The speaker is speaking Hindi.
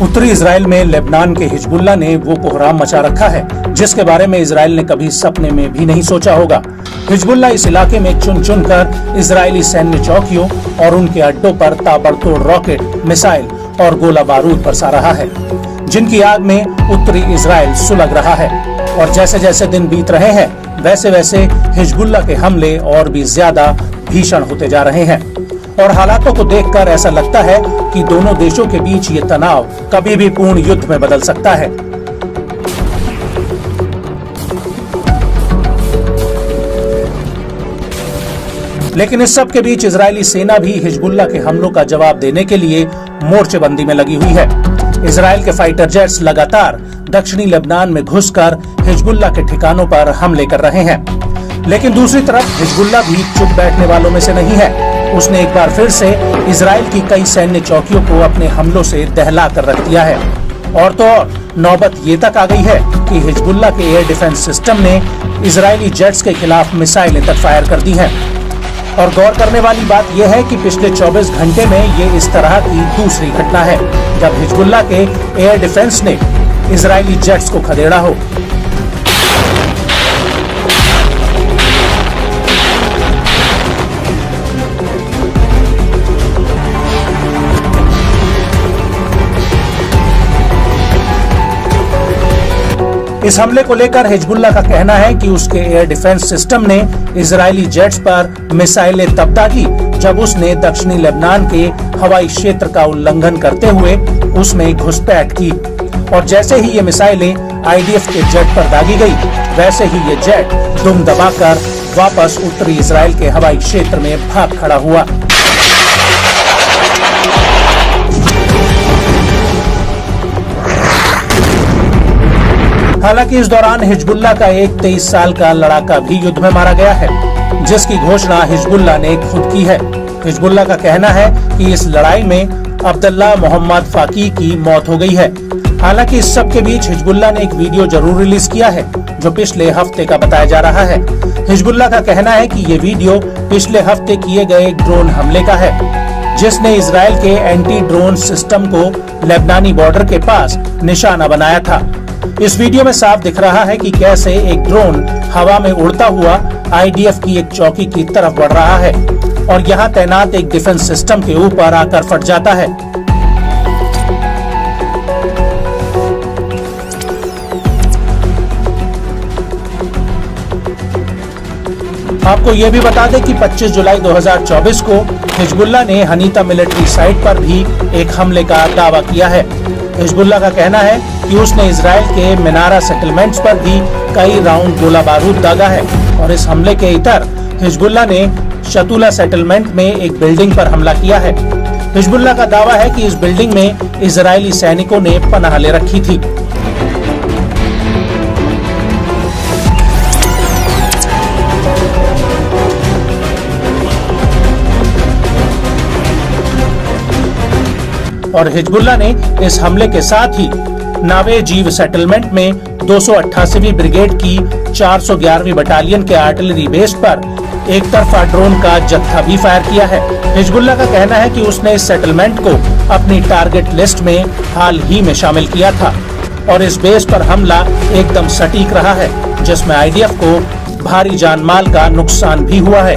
उत्तरी इजराइल में लेबनान के हिजबुल्लाह ने वो कोहराम मचा रखा है जिसके बारे में इजराइल ने कभी सपने में भी नहीं सोचा होगा। हिजबुल्लाह इस इलाके में चुन चुन कर इजरायली सैन्य चौकियों और उनके अड्डों पर ताबड़तोड़ रॉकेट, मिसाइल और गोला बारूद बरसा रहा है, जिनकी आग में उत्तरी इजराइल सुलग रहा है। और जैसे जैसे दिन बीत रहे हैं वैसे वैसे हिजबुल्लाह के हमले और भी ज्यादा भीषण होते जा रहे हैं और हालातों को देखकर ऐसा लगता है कि दोनों देशों के बीच ये तनाव कभी भी पूर्ण युद्ध में बदल सकता है। लेकिन इस सब के बीच इजरायली सेना भी हिजबुल्लाह के हमलों का जवाब देने के लिए मोर्चेबंदी में लगी हुई है। इजराइल के फाइटर जेट्स लगातार दक्षिणी लेबनान में घुसकर हिजबुल्लाह के ठिकानों पर हमले कर रहे हैं। लेकिन दूसरी तरफ हिजबुल्लाह भी चुप बैठने वालों में से नहीं है। उसने एक बार फिर से इजराइल की कई सैन्य चौकियों को अपने हमलों से दहला कर रख दिया है। और तो और नौबत ये तक आ गई है कि हिजबुल्लाह के एयर डिफेंस सिस्टम ने इजरायली जेट्स के खिलाफ मिसाइलें तक फायर कर दी हैं। और गौर करने वाली बात यह है कि पिछले 24 घंटे में ये इस तरह की दूसरी घटना है जब हिजबुल्लाह के एयर डिफेंस ने इजरायली जेट्स को खदेड़ा हो। इस हमले को लेकर हिजबुल्लाह का कहना है कि उसके एयर डिफेंस सिस्टम ने इजरायली जेट्स पर मिसाइलें तब दागी जब उसने दक्षिणी लेबनान के हवाई क्षेत्र का उल्लंघन करते हुए उसमें घुसपैठ की। और जैसे ही ये मिसाइलें आईडीएफ के जेट पर दागी गई वैसे ही ये जेट दुम दबाकर वापस उत्तरी इजराइल के हवाई क्षेत्र में भाग खड़ा हुआ। हालांकि इस दौरान हिजबुल्लाह का एक 23 साल का लड़ाका भी युद्ध में मारा गया है, जिसकी घोषणा हिजबुल्लाह ने खुद की है। हिजबुल्लाह का कहना है कि इस लड़ाई में अब्दुल्लाह मोहम्मद फाकी की मौत हो गई है। हालांकि इस सब के बीच हिजबुल्लाह ने एक वीडियो जरूर रिलीज किया है जो पिछले हफ्ते का बताया जा रहा है। हिजबुल्लाह का कहना है कि ये वीडियो पिछले हफ्ते किए गए एक ड्रोन हमले का है जिसने इजराइल के एंटी ड्रोन सिस्टम को लेबनानी बॉर्डर के पास निशाना बनाया था। इस वीडियो में साफ दिख रहा है कि कैसे एक ड्रोन हवा में उड़ता हुआ आईडीएफ की एक चौकी की तरफ बढ़ रहा है और यहाँ तैनात एक डिफेंस सिस्टम के ऊपर आकर फट जाता है। आपको ये भी बता दें कि 25 जुलाई 2024 को हिजबुल्लाह ने हनीता मिलिट्री साइट पर भी एक हमले का दावा किया है। हिजबुल्लाह का कहना है कि उसने इजराइल के मिनारा सेटलमेंट्स पर भी कई राउंड गोला बारूद दागा है और इस हमले के इतर हिजबुल्लाह ने शतुला सेटलमेंट में एक बिल्डिंग पर हमला किया है। हिजबुल्लाह का दावा है कि इस बिल्डिंग में इजरायली सैनिकों ने पनाह ले रखी थी। और हिजबुल्लाह ने इस हमले के साथ ही नावे जीव सेटलमेंट में 288वीं ब्रिगेड की 411वीं बटालियन के आर्टिलरी बेस पर एक तरफा ड्रोन का जत्था भी फायर किया है। हिजबुल्लाह का कहना है कि उसने इस सेटलमेंट को अपनी टारगेट लिस्ट में हाल ही में शामिल किया था और इस बेस पर हमला एकदम सटीक रहा है जिसमें आईडीएफ को भारी जानमाल का नुकसान भी हुआ है।